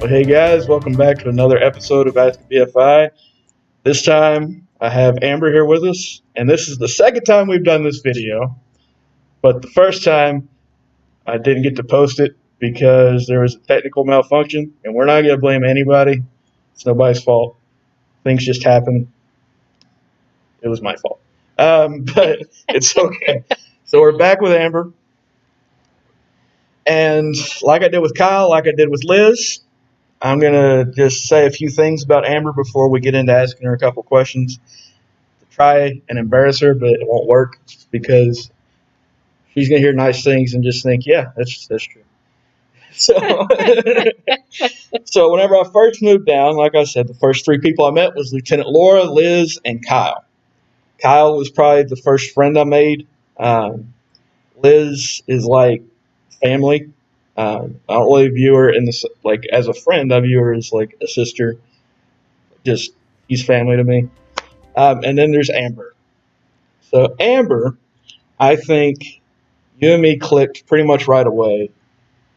Well, hey guys, welcome back to another episode of Ask the BFI. This time I have Amber here with us, and this is the second time we've done this video. But the first time I didn't get to post it because there was a technical malfunction, and we're not going to blame anybody. It's nobody's fault. Things just happen. It was my fault. But it's okay. So we're back with Amber. And like I did with Kyle, like I did with Liz, I'm going to just say a few things about Amber before we get into asking her a couple questions to try and embarrass her, but it won't work because she's going to hear nice things and just think, yeah, that's true. So, so whenever I first moved down, like I said, the first three people I met was Lieutenant Laura, Liz, and Kyle. Kyle was probably the first friend I made. Liz is like family. I don't really view her in this like as a friend. I view her as like a sister. Just she's family to me. And then there's Amber. So Amber, I think you and me clicked pretty much right away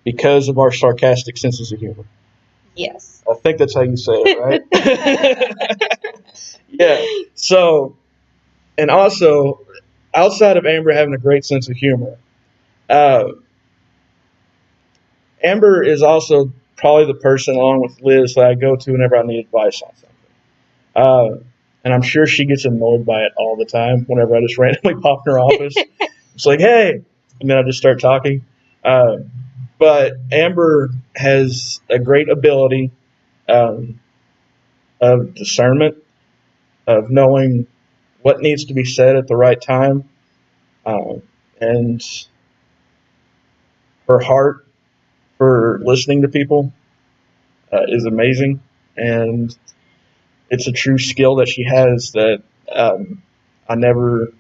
because of our sarcastic senses of humor. Yes. I think that's how you say it, right? Yeah. So, and also, outside of Amber having a great sense of humor, uh, Amber is also probably the person, along with Liz, that I go to whenever I need advice on something. And I'm sure she gets annoyed by it all the time whenever I just randomly pop in her office. It's like, hey, and then I just start talking. Uh, but Amber has a great ability um, of discernment, of knowing what needs to be said at the right time. Um, and her heart for listening to people is amazing. And it's a true skill that she has that um, I never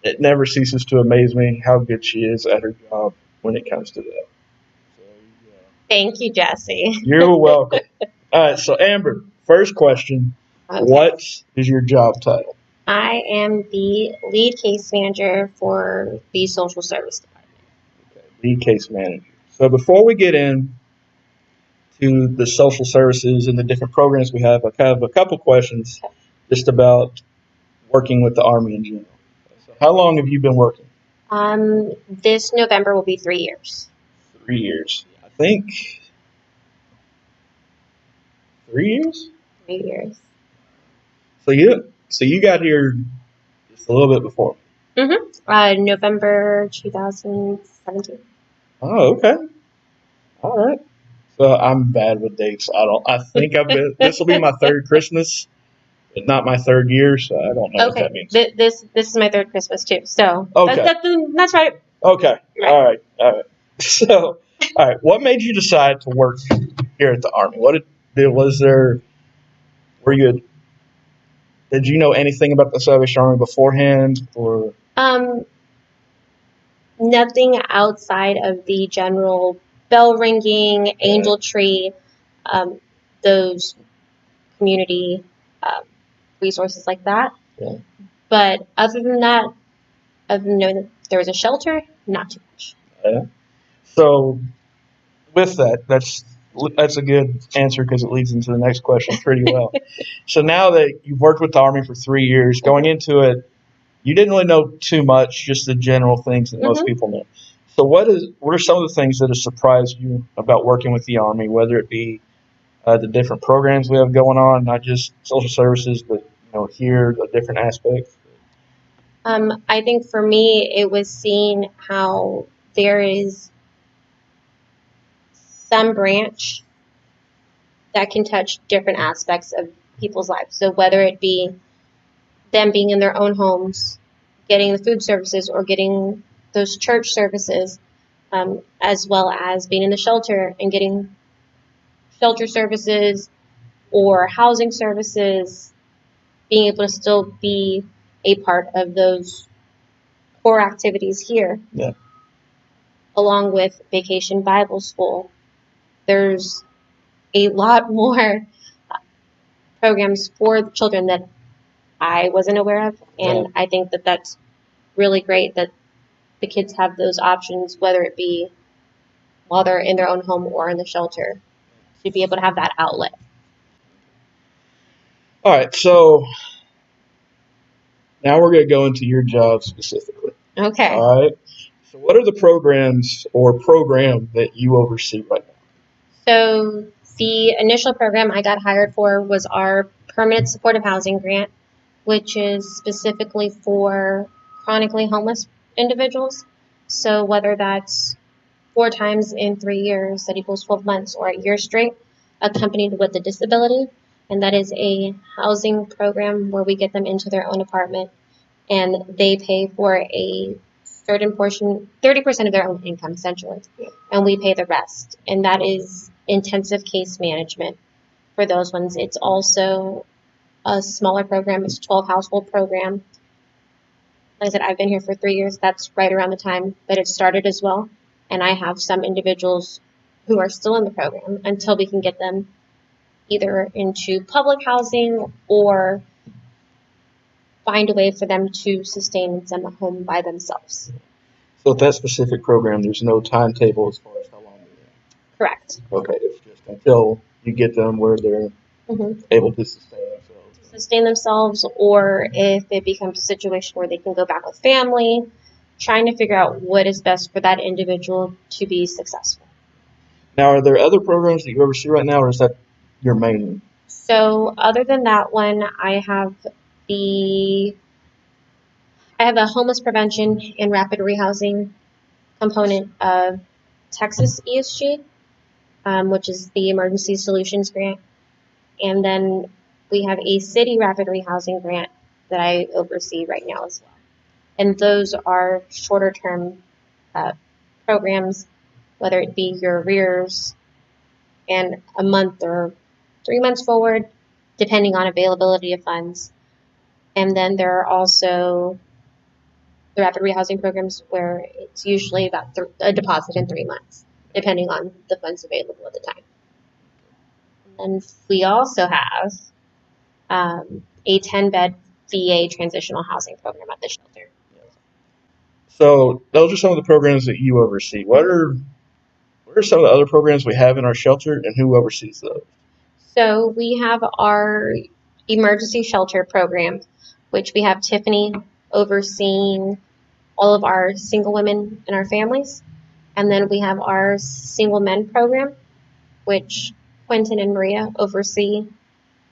it never ceases to amaze me how good she is at her job when it comes to that. So, yeah. Thank you, Jesse. You're welcome. All right, so Amber, first question. Okay. What is your job title? I am the lead case manager for the social service department. Okay, lead case manager. So before we get in to the social services and the different programs we have, I have a couple questions just about working with the Army in general. So how long have you been working? This November will be 3 years. 3 years. I think 3 years? 3 years. So you got here just a little bit before. November 2017. Oh, okay. All right. So I'm bad with dates. I think this will be my third Christmas, but not my third year, so I don't know what that means. This is my third Christmas too. So Okay. that's right. Okay. Right. All right. So, all right. What made you decide to work here at the Army? Were you, did you know anything about the Salvation Army beforehand, or? Nothing outside of the general bell ringing, angel tree, those community resources like that. Yeah. But other than that, other than knowing that there was a shelter, not too much. Yeah. So, with that, that's a good answer because it leads into the next question pretty well. So now that you've worked with the Army for 3 years, going into it, you didn't really know too much, just the general things that most people know. So what are some of the things that have surprised you about working with the Army, whether it be the different programs we have going on, not just social services, but here the different aspects? I think for me, it was seeing how there is some branch that can touch different aspects of people's lives. So whether it be them being in their own homes, getting the food services, or getting those church services, as well as being in the shelter and getting shelter services or housing services, being able to still be a part of those core activities here. Yeah. Along with Vacation Bible School. There's a lot more programs for children that I wasn't aware of, and I think that that's really great that the kids have those options, whether it be while they're in their own home or in the shelter. to be able to have that outlet. All right, so now we're going to go into your job specifically. Okay. All right. So what are the programs or program that you oversee right now? So the initial program I got hired for was our permanent supportive housing grant, which is specifically for chronically homeless individuals. So whether that's 4 times in 3 years, that equals 12 months, or a year straight, accompanied with a disability. And that is a housing program where we get them into their own apartment and they pay for a certain portion, 30% of their own income essentially, and we pay the rest. And that is intensive case management for those ones. It's also a smaller program, it's a 12 household program. Like I said, I've been here for 3 years. That's right around the time that it started as well. And I have some individuals who are still in the program until we can get them either into public housing or find a way for them to sustain in some home by themselves. So with that specific program, there's no timetable as far as how long they're in. Correct. Okay, it's just until you get them where they're able to sustain themselves. Or if it becomes a situation where they can go back with family, trying to figure out what is best for that individual to be successful. Now, are there other programs that you oversee right now, or is that your main one? So other than that one, I have a homeless prevention and rapid rehousing component of Texas ESG, which is the Emergency Solutions Grant. And then we have a city rapid rehousing grant that I oversee right now as well. And those are shorter term programs, whether it be your arrears and a month or 3 months forward, depending on availability of funds. And then there are also the rapid rehousing programs where it's usually about a deposit in 3 months, depending on the funds available at the time. And we also have a 10-bed VA transitional housing program at the shelter. So those are some of the programs that you oversee. What are some of the other programs we have in our shelter, and who oversees those? So we have our emergency shelter program, which we have Tiffany overseeing all of our single women and our families. And then we have our single men program, which Quentin and Maria oversee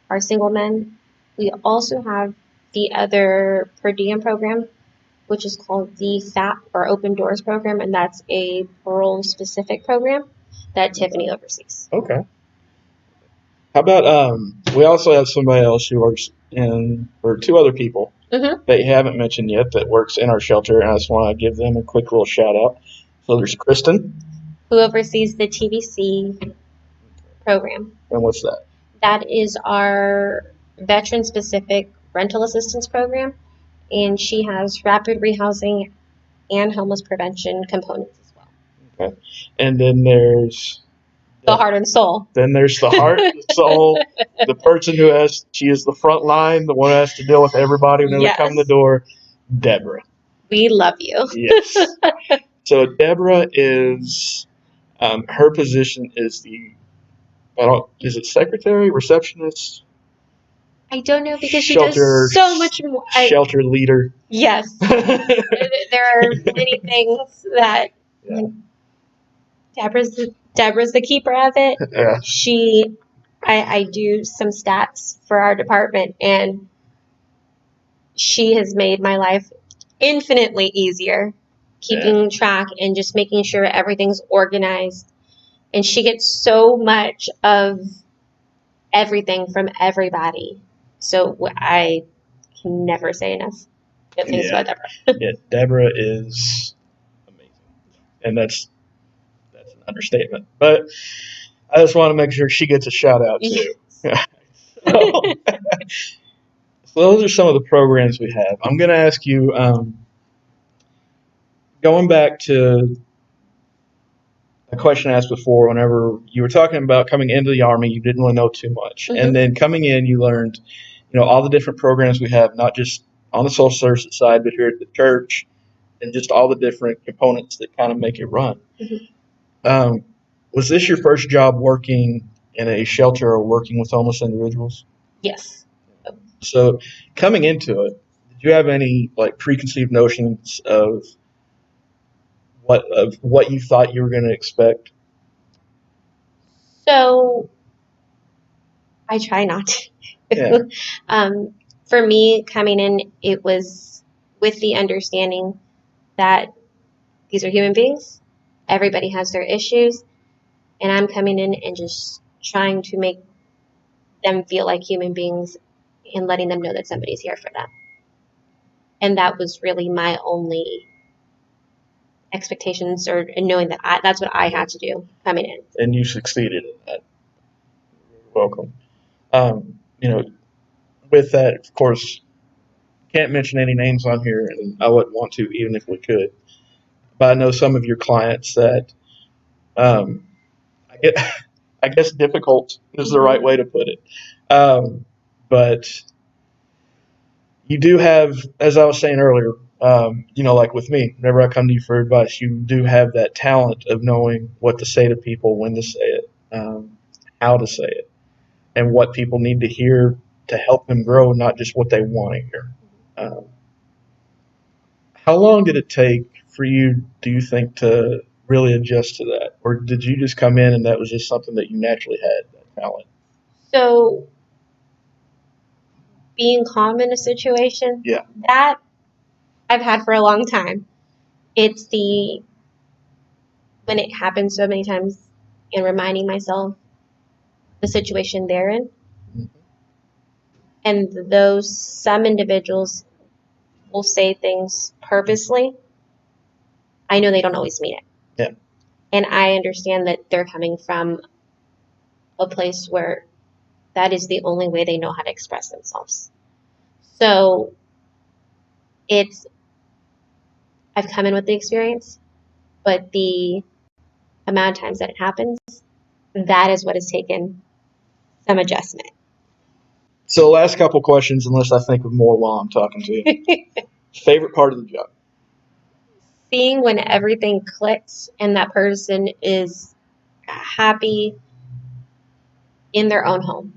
our single men. We also have the other per diem program, which is called the FAP or Open Doors program, and that's a parole specific program that Tiffany oversees. Okay. How about we also have somebody else who works or 2 other people that you haven't mentioned yet that works in our shelter, and I just want to give them a quick little shout out. So there's Kristen, who oversees the TVC program. And what's that? That is our veteran specific rental assistance program, and she has rapid rehousing and homeless prevention components as well. Okay. And then there's the heart and soul. Then there's the heart, the soul, the person she is the front line, the one who has to deal with everybody when they come in the door, Deborah. We love you. Yes. So Deborah is, her position is is it secretary, receptionist? I don't know because she does so much more. Shelter leader. Yes. There are many things that Deborah's the keeper of it. Yeah. I do some stats for our department, and she has made my life infinitely easier, keeping track and just making sure everything's organized. And she gets so much of everything from everybody. So I can never say enough good things about Deborah. Yeah, Deborah is amazing. And that's an understatement. But I just want to make sure she gets a shout out too. So those are some of the programs we have. I'm going to ask you, going back to a question I asked before, whenever you were talking about coming into the Army, you didn't really know too much. And then coming in, you learned, all the different programs we have, not just on the social services side, but here at the church, and just all the different components that kind of make it run. Was this your first job working in a shelter or working with homeless individuals? Yes. So coming into it, did you have any like preconceived notions of what you thought you were going to expect? So I try not to. Yeah. For me, coming in, it was with the understanding that these are human beings. Everybody has their issues, and I'm coming in and just trying to make them feel like human beings and letting them know that somebody's here for them. And that was really my only expectations, or knowing that that's what I had to do coming in. And you succeeded in that. You're welcome. You know, with that, of course, can't mention any names on here, and I wouldn't want to, even if we could. But I know some of your clients that, um, I get, I guess, difficult is the right way to put it. But you do have, as I was saying earlier, like with me, whenever I come to you for advice, you do have that talent of knowing what to say to people, when to say it, how to say it, and what people need to hear to help them grow, not just what they want to hear. Um, how long did it take for you, do you think, to really adjust to that? Or did you just come in and that was just something that you naturally had, that talent? So being calm in a situation, Yeah. that I've had for a long time. It's the when it happens so many times and reminding myself the situation they're in. And those some individuals will say things purposely. I know they don't always mean it. Yeah. And I understand that they're coming from a place where that is the only way they know how to express themselves. So it's I've come in with the experience, but the amount of times that it happens, that is what has taken some adjustment. So, last couple questions, unless I think of more while I'm talking to you. Favorite part of the job? Seeing when everything clicks and that person is happy in their own home,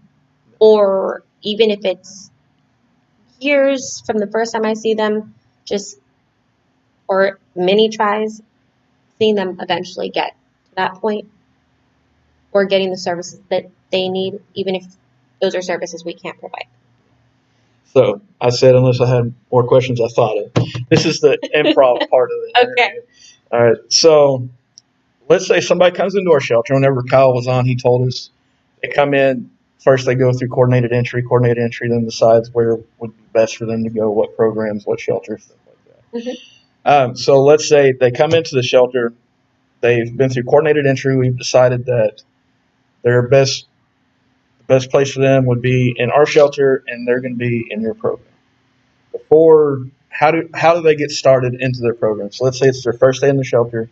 or even if it's years from the first time I see them, just or many tries, seeing them eventually get to that point, or getting the services that they need, even if those are services we can't provide. So I said, unless I had more questions, I thought of. This is the improv part of it. Okay. All right. So let's say somebody comes into our shelter. Whenever Kyle was on, he told us they come in first. They go through coordinated entry. Coordinated entry then decides where would be best for them to go, what programs, what shelters, stuff like that. So let's say they come into the shelter. They've been through coordinated entry. We've decided that their the best place for them would be in our shelter, and they're going to be in your program. Before, how do they get started into their program? So let's say it's their first day in the shelter.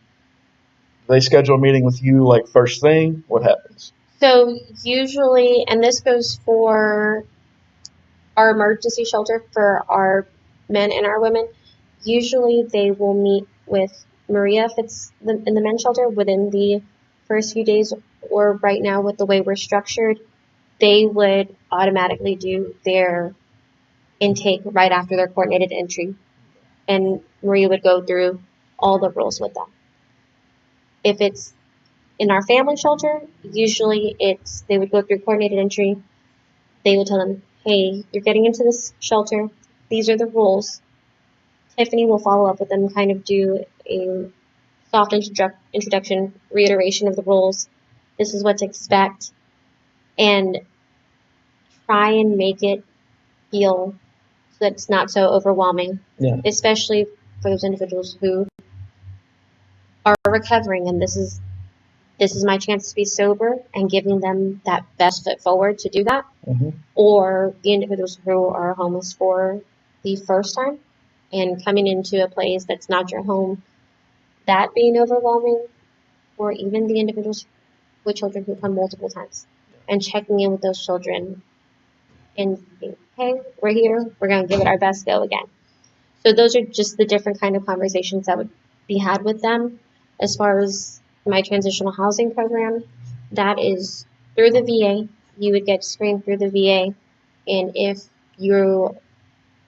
They schedule a meeting with you like first thing. What happens? So usually, and this goes for our emergency shelter for our men and our women, usually they will meet with Maria if it's in the men's shelter within the first few days, or right now with the way we're structured, they would automatically do their intake right after their coordinated entry, and Maria would go through all the rules with them. If it's in our family shelter, usually they would go through coordinated entry. They would tell them, hey, you're getting into this shelter. These are the rules. Tiffany will follow up with them, kind of do a soft introduction, reiteration of the rules. This is what to expect, and try and make it feel so that it's not so overwhelming, especially for those individuals who are recovering, and this is my chance to be sober, and giving them that best foot forward to do that. Or the individuals who are homeless for the first time and coming into a place that's not your home, that being overwhelming, or even the individuals with children who come multiple times, and checking in with those children and saying, hey, we're here, we're going to give it our best go again. So those are just the different kind of conversations that would be had with them. As far as my transitional housing program, that is through the VA. You would get screened through the VA, and if you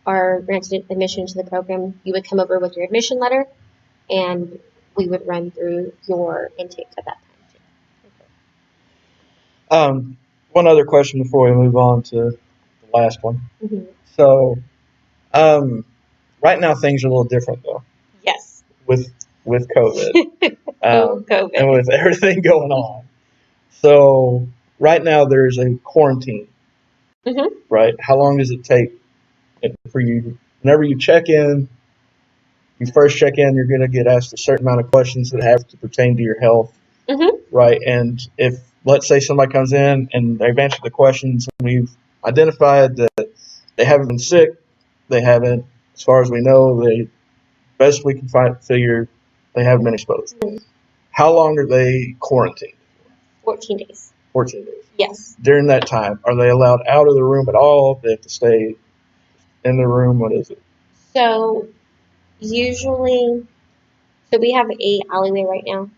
are granted admission to the program, you would come over with your admission letter, and we would run through your intake at that One other question before we move on to the last one. time. So, right now things are a little different though Yes. with COVID COVID. and with everything going on. So, right now there's a quarantine, right? How long does it take for you? Whenever you check in, you first check in, you're going to get asked a certain amount of questions that have to pertain to your health, right? And if, let's say, somebody comes in and they've answered the questions and we've identified that they haven't been sick, they haven't, as far as we know, they best we can figure they haven't been exposed. How long are they quarantined? 14 days. 14 days. Yes. During that time, are they allowed out of the room at all? They have to stay in the room? What is it? So usually, so we have a alleyway right now,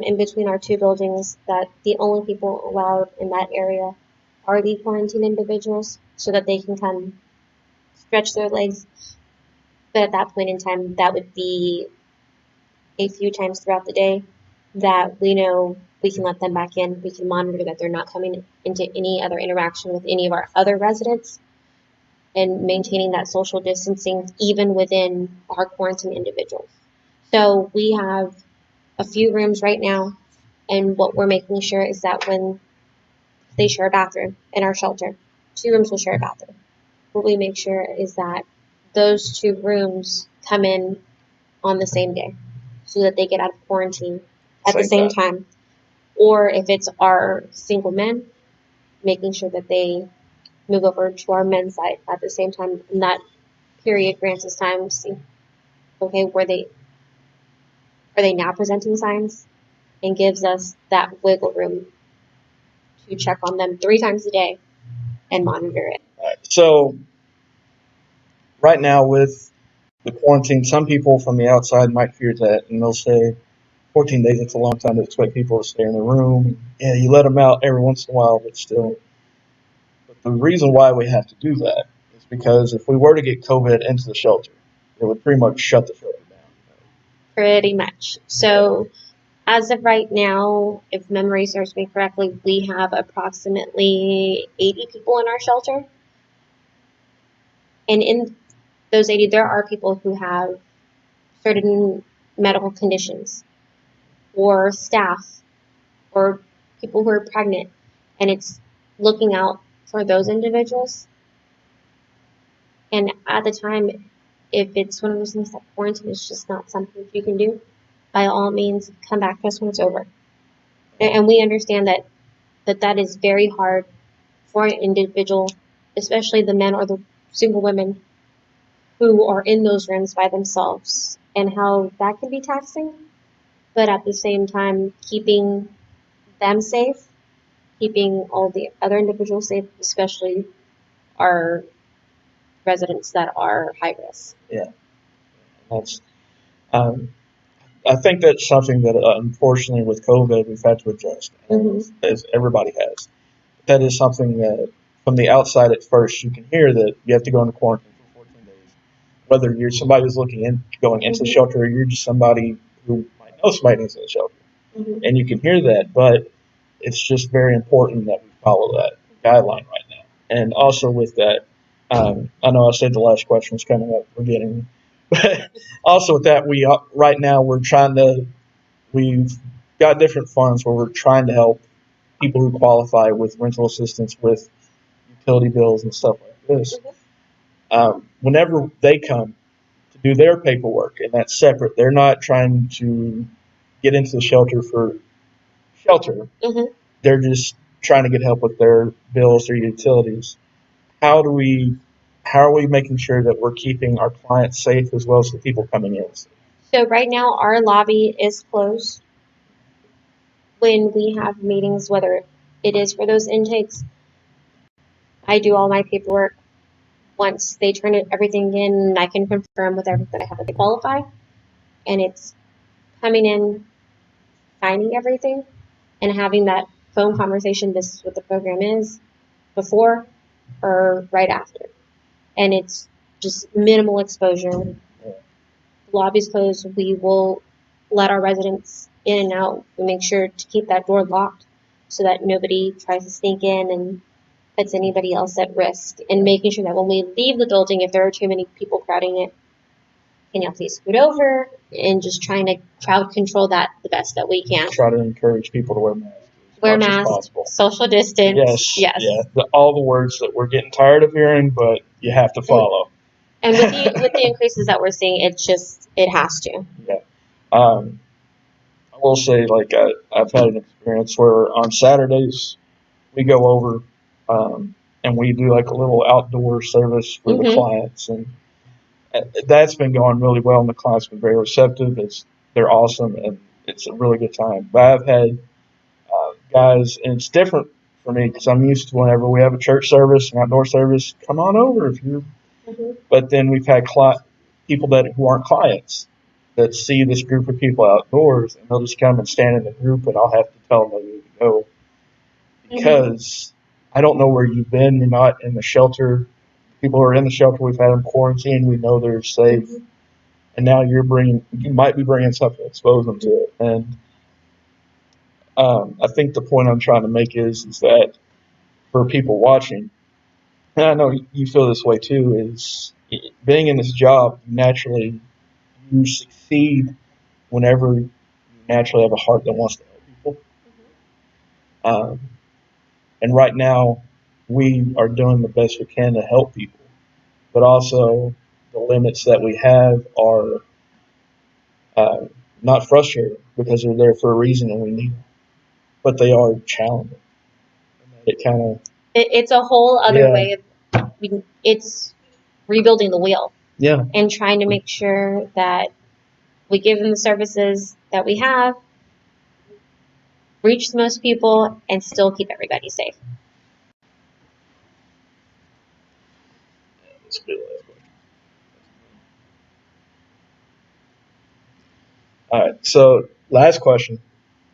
in between our two buildings, that the only people allowed in that area are the quarantine individuals, so that they can come stretch their legs. But at that point in time, that would be a few times throughout the day that we know we can let them back in. We can monitor that they're not coming into any other interaction with any of our other residents, and maintaining that social distancing even within our quarantine individuals. So we have a few rooms right now, and what we're making sure is that when they share a bathroom in our shelter, 2 rooms will share a bathroom. What we make sure is that those 2 rooms come in on the same day, so that they get out of quarantine at the same time. Or if it's our single men, making sure that they move over to our men's side at the same time. And that period grants us time to see, okay, are they now presenting signs? And gives us that wiggle room to check on them 3 times a day and monitor it. So, right now with the quarantine, some people from the outside might fear that, and they'll say 14 days, it's a long time to expect people to stay in their room. Yeah, you let them out every once in a while, but still. But the reason why we have to do that is because if we were to get COVID into the shelter, it would pretty much shut the shelter down. Pretty much. So, as of right now, if memory serves me correctly, we have approximately 80 people in our shelter. And in those 80, there are people who have certain medical conditions, or staff, or people who are pregnant. And it's looking out for those individuals. And at the time, if it's one of those things that quarantine is just not something you can do, by all means, come back to us when it's over. And we understand that is very hard for an individual, especially the men or the single women who are in those rooms by themselves, and how that can be taxing. But at the same time, keeping them safe, keeping all the other individuals safe, especially our residents that are high risk. Yeah, that's. I think that's something that unfortunately with COVID we've had to adjust, as everybody has. That is something that from the outside at first you can hear that you have to go into quarantine for 14 days. Whether you're somebody who's going into the shelter, or you're just somebody who might know somebody who's in the shelter, and you can hear that. But it's just very important that we follow that guideline right now. And also with that, I know I said the last question was coming up. We're getting, but also with that, right now we've got different funds where we're trying to help people who qualify with rental assistance, with utility bills and stuff like this. Whenever they come to do their paperwork, and that's separate, they're not trying to get into the shelter for shelter. They're just trying to get help with their bills, their utilities. How are we making sure that we're keeping our clients safe as well as the people coming in? So right now our lobby is closed. When we have meetings, whether it is for those intakes, I do all my paperwork. Once they turn everything in, I can confirm with everything I have that they qualify. And it's coming in, signing everything, and having that phone conversation, this is what the program is, before or right after. And it's just minimal exposure. The lobby's closed. We will let our residents in and out. We make sure to keep that door locked so that nobody tries to sneak in and puts anybody else at risk. And making sure that when we leave the building, if there are too many people crowding it, can y'all please scoot over, and just trying to crowd control that the best that we can. Try to encourage people to wear masks Wear much as masks, possible. social distance. Yes. Yeah. All the words that we're getting tired of hearing, but you have to follow. And with the increases that we're seeing, it has to. Yeah. I will say, like, I've had an experience where on Saturdays we go over and we do like a little outdoor service for the clients, and that's been going really well, and the clients have been very receptive. They're awesome, and it's a really good time. But I've had guys, and it's different for me because I'm used to whenever we have a church service, an outdoor service, come on over if you. But then we've had people who aren't clients that see this group of people outdoors, and they'll just come and stand in the group, and I'll have to tell them they need to go because I don't know where you've been. You're not in the shelter. People who are in the shelter, we've had them quarantined. We know they're safe. And now you might be bringing something to expose them to it. And I think the point I'm trying to make is that for people watching, and I know you feel this way too, is being in this job, naturally you succeed whenever you naturally have a heart that wants to help people. And right now, we are doing the best we can to help people, but also the limits that we have are not frustrating because they're there for a reason and we need them, but they are challenging. It's a whole other way of it's rebuilding the wheel. Yeah. And trying to make sure that we give them the services that we have, reach the most people, and still keep everybody safe. That's a good last question. All right. So last question.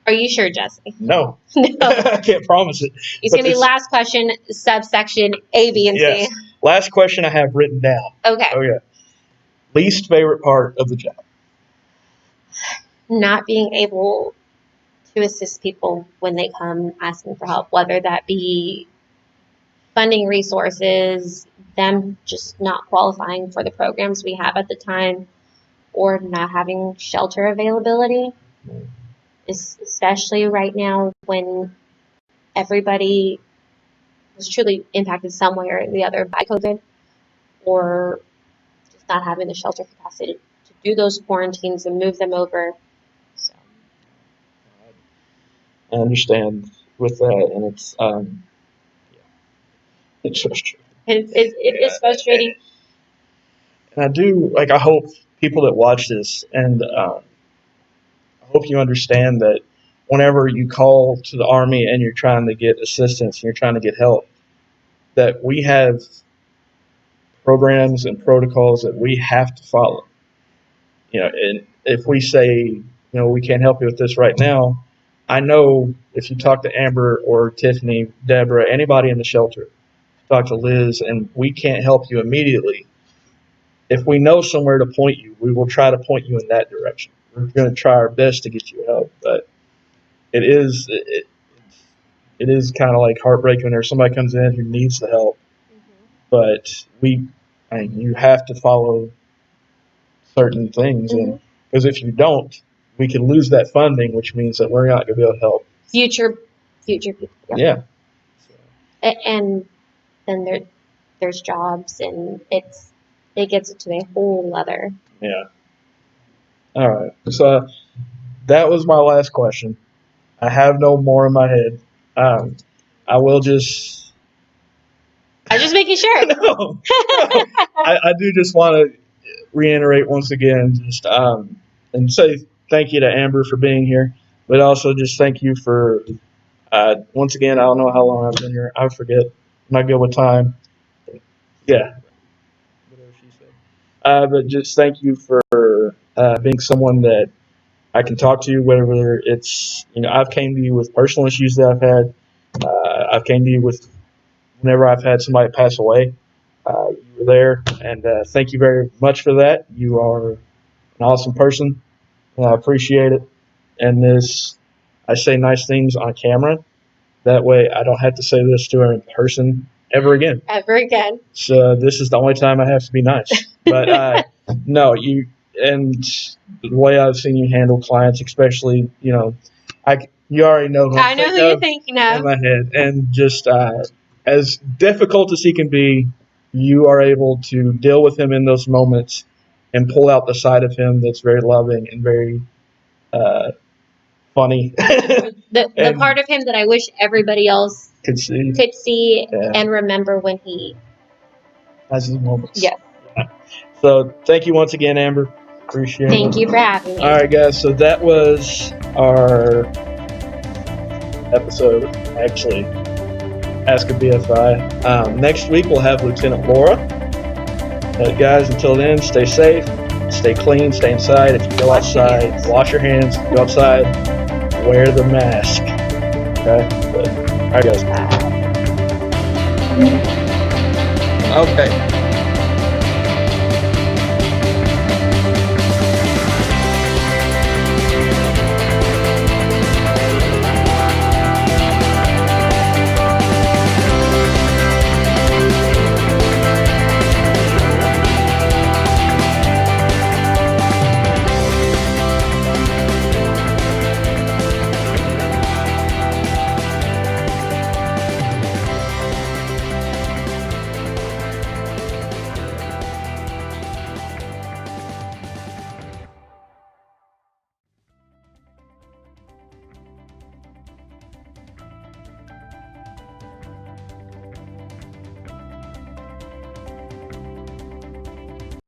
Are you sure, Jesse? No. No. I can't promise it. It's going to be last question, subsection A, B, and yes. C. Last question I have written down. Okay. Least favorite part of the job? Not being able to assist people when they come asking for help, whether that be funding resources, them just not qualifying for the programs we have at the time, or not having shelter availability, especially right now when everybody was truly impacted some way or the other by COVID, or just not having the shelter capacity to do those quarantines and move them over. So I understand with that, and it's frustrating. It is frustrating. And I hope people that watch this, and I hope you understand that whenever you call to the Army and you're trying to get assistance and you're trying to get help, that we have programs and protocols that we have to follow. And if we say, we can't help you with this right now, I know if you talk to Amber or Tiffany, Deborah, anybody in the shelter, talk to Liz, and we can't help you immediately, if we know somewhere to point you, we will try to point you in that direction. We're going to try our best to get you help, but it is kind of like heartbreaking whenever somebody comes in who needs the help. But you have to follow certain things, and because if you don't, we can lose that funding, which means that we're not going to be able to help future people. Yeah. And then there's jobs, and it gets it to a whole other. Yeah. All right. So that was my last question. I have no more in my head. I will just. I'm just making sure. No. I do just want to reiterate once again, just and say thank you to Amber for being here, but also just thank you for once again. I don't know how long I've been here. I forget. I'm not good with time. Yeah. Whatever she said. But just thank you for being someone that I can talk to you whether it's, I've came to you with personal issues that I've had. I've came to you with whenever I've had somebody pass away. You were there, and thank you very much for that. You are an awesome person, and I appreciate it. And I say nice things on camera. That way, I don't have to say this to her in person ever again. Ever again. So this is the only time I have to be nice. But no, and the way I've seen you handle clients, especially, you already know who I know who you're thinking in of. my head, and just as difficult as he can be, you are able to deal with him in those moments and pull out the side of him that's very loving and very funny. The part of him that I wish everybody else could see Yeah. and remember when he has his moments. Yes. Yeah. So thank you once again, Amber. Appreciate it. Thank you for having me. All right, guys. So that was our episode. Actually, Ask a BFI. Next week we'll have Lieutenant Laura. But guys, until then, stay safe, stay clean, stay inside. If you go outside, wash your hands. Go outside, wear the mask. Okay. But, all right, guys. Okay.